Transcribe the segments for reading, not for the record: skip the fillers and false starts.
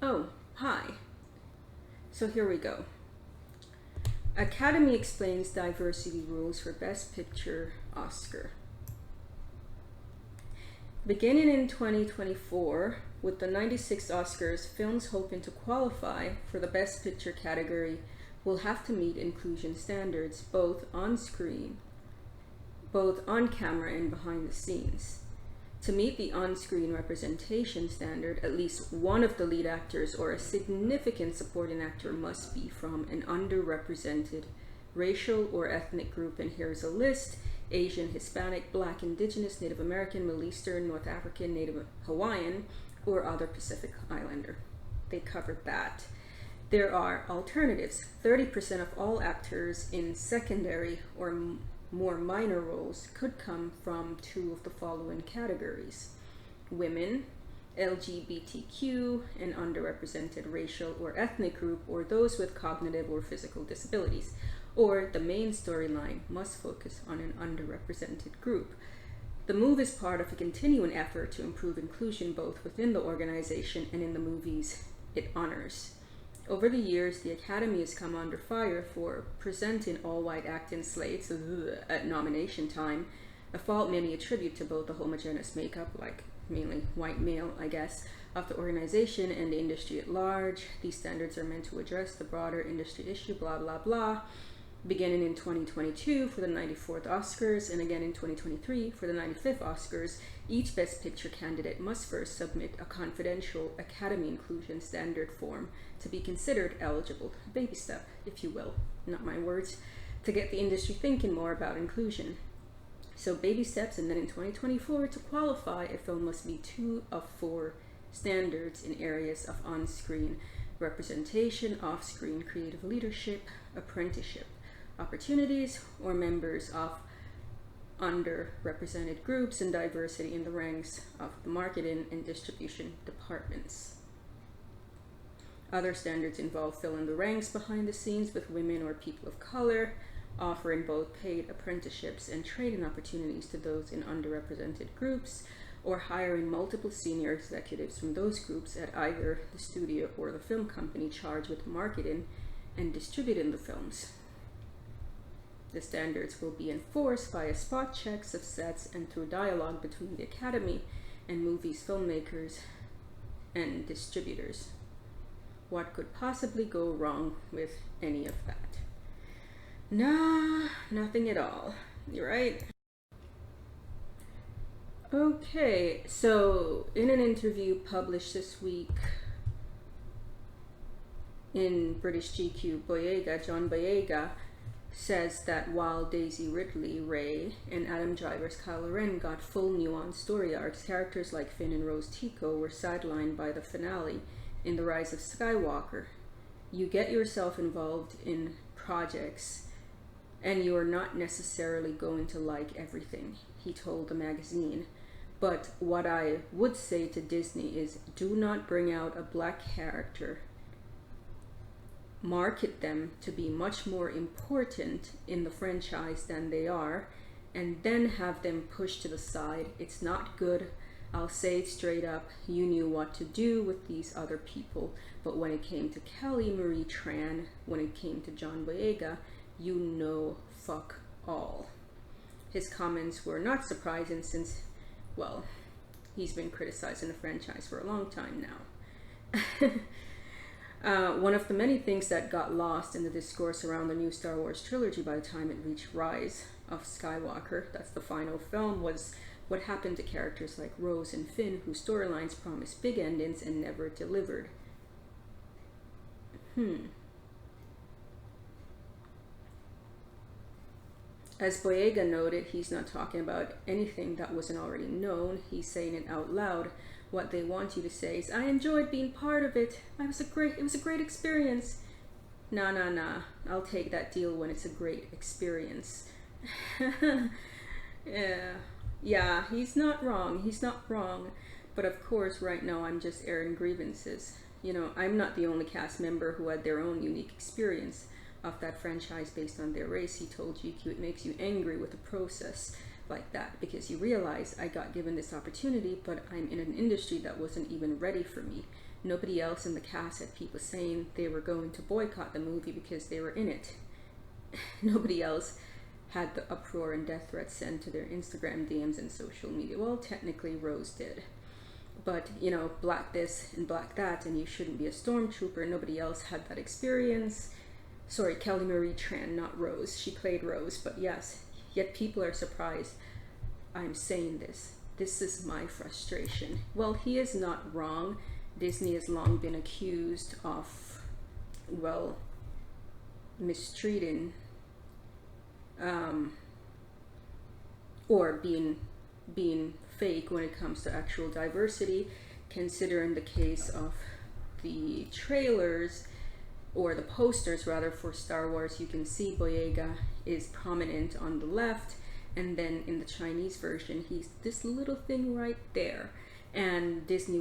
Oh, hi. So here we go. Academy explains diversity rules for Best Picture Oscar. Beginning in 2024, with the 96 Oscars, films hoping to qualify for the Best Picture category will have to meet inclusion standards both on screen, both on camera and behind the scenes. To meet the on-screen representation standard, at least one of the lead actors or a significant supporting actor must be from an underrepresented racial or ethnic group, and here's a list: Asian, Hispanic, Black, Indigenous, Native American, Middle Eastern, North African, Native Hawaiian, or other Pacific Islander. They covered that. There are alternatives. 30% of all actors in secondary or more minor roles could come from two of the following categories: women, LGBTQ, an underrepresented racial or ethnic group, or those with cognitive or physical disabilities. Or the main storyline must focus on an underrepresented group. The move is part of a continuing effort to improve inclusion both within the organization and in the movies it honors. Over the years, the Academy has come under fire for presenting all-white acting slates at nomination time, a fault many attribute to both the homogeneous makeup, like mainly white male, I guess, of the organization and the industry at large. These standards are meant to address the broader industry issue, blah, blah, blah. Beginning in 2022 for the 94th Oscars and again in 2023 for the 95th Oscars, each Best Picture candidate must first submit a confidential Academy inclusion standard form to be considered eligible. A baby step, if you will, not my words, to get the industry thinking more about inclusion. So baby steps, and then in 2024, to qualify, a film must meet 2 of 4 standards in areas of on-screen representation, off-screen creative leadership, apprenticeship opportunities, or members of underrepresented groups, and diversity in the ranks of the marketing and distribution departments. Other standards involve filling the ranks behind the scenes with women or people of color, offering both paid apprenticeships and training opportunities to those in underrepresented groups, or hiring multiple senior executives from those groups at either the studio or the film company charged with marketing and distributing the films. The standards will be enforced via spot checks of sets and through dialogue between the Academy and movies filmmakers and distributors. What could possibly go wrong with any of that? Nah, nothing at all. You're right. Okay, so in an interview published this week in British GQ, John Boyega, says that while Daisy Ridley, Rey, and Adam Driver's Kylo Ren got full nuanced story arcs, characters like Finn and Rose Tico were sidelined by the finale in The Rise of Skywalker. You get yourself involved in projects and you're not necessarily going to like everything, he told the magazine. But what I would say to Disney is, do not bring out a black character. Market them to be much more important in the franchise than they are, and then have them pushed to the side. It's not good. I'll say it straight up. You knew what to do with these other people, but when it came to Kelly Marie Tran, when it came to John Boyega, you know fuck all. His comments were not surprising since, well, he's been criticizing the franchise for a long time now. One of the many things that got lost in the discourse around the new Star Wars trilogy by the time it reached Rise of Skywalker, that's the final film, was what happened to characters like Rose and Finn, whose storylines promised big endings and never delivered. As Boyega noted, he's not talking about anything that wasn't already known. He's saying it out loud. What they want you to say is, I enjoyed being part of it. It was a great experience. Nah. I'll take that deal when it's a great experience. Yeah, he's not wrong. But of course, right now I'm just airing grievances. You know, I'm not the only cast member who had their own unique experience of that franchise based on their race. He told GQ it makes you angry with the process like that, because you realize I got given this opportunity, but I'm in an industry that wasn't even ready for me. Nobody else in the cast had people saying they were going to boycott the movie because they were in it. Nobody else had the uproar and death threats sent to their Instagram DMs and social media. Well, technically Rose did. But, you know, black this and black that, and you shouldn't be a stormtrooper. Nobody else had that experience. Sorry, Kelly Marie Tran, not Rose. She played Rose, but yes. Yet people are surprised I'm saying this. This is my frustration. Well, he is not wrong. Disney has long been accused of, well, mistreating or being fake when it comes to actual diversity, considering the case of the trailers, or the posters rather, for Star Wars. You can see Boyega is prominent on the left, and then in the Chinese version he's this little thing right there, and Disney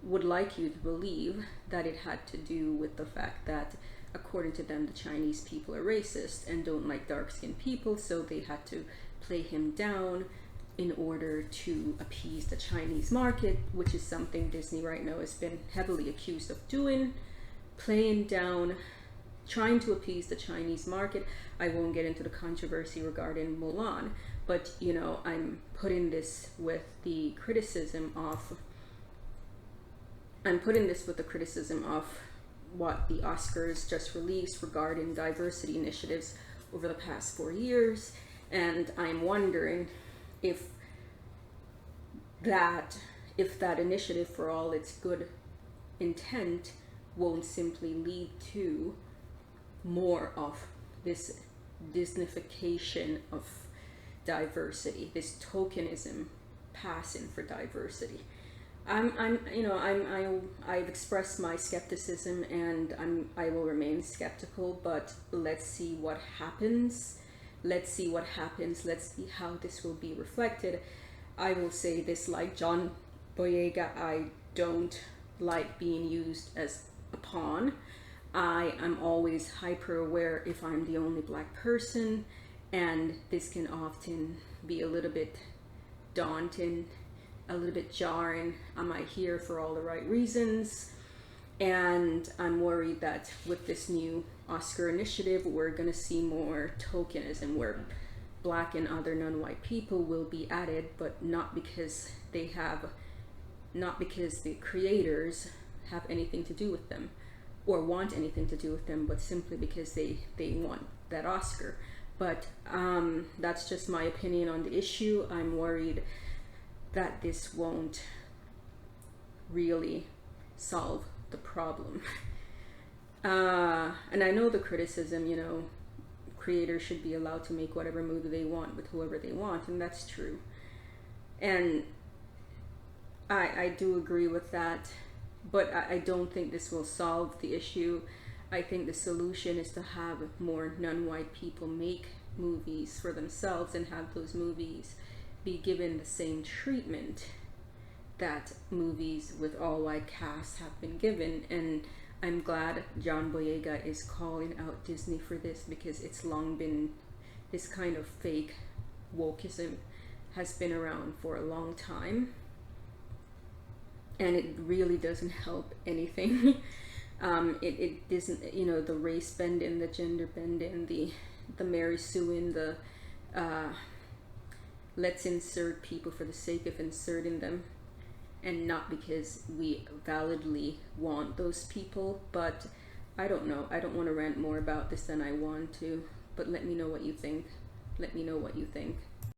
would like you to believe that it had to do with the fact that, according to them, the Chinese people are racist and don't like dark-skinned people, so they had to play him down in order to appease the Chinese market, which is something Disney right now has been heavily accused of doing, playing down, trying to appease the Chinese market. I won't get into the controversy regarding Mulan, but, you know, I'm putting this with the criticism of what the Oscars just released regarding diversity initiatives over the past 4 years, and I'm wondering if that initiative, for all its good intent, won't simply lead to more of this Disneyfication of diversity, this tokenism passing for diversity. I've expressed my skepticism, and I will remain skeptical, but let's see what happens. Let's see how this will be reflected. I will say this, like John Boyega, I don't like being used as a pawn. I am always hyper aware if I'm the only black person, and this can often be a little bit daunting, a little bit jarring. Am I here for all the right reasons? And I'm worried that with this new Oscar initiative, we're going to see more tokenism, where black and other non-white people will be added, but not because the creators have anything to do with them or want anything to do with them, but simply because they want that Oscar. But that's just my opinion on the issue. I'm worried that this won't really solve the problem. And I know the criticism, you know, creators should be allowed to make whatever movie they want with whoever they want, and that's true. And I do agree with that, but I don't think this will solve the issue. I think the solution is to have more non-white people make movies for themselves and have those movies be given the same treatment that movies with all white casts have been given. And I'm glad John Boyega is calling out Disney for this, because it's long been, this kind of fake wokeism has been around for a long time, and it really doesn't help anything. It isn't, you know, the race bending, the gender bending, the Mary Sueing, the let's insert people for the sake of inserting them, and not because we validly want those people. But I don't know, I don't want to rant more about this than I want to, but let me know what you think.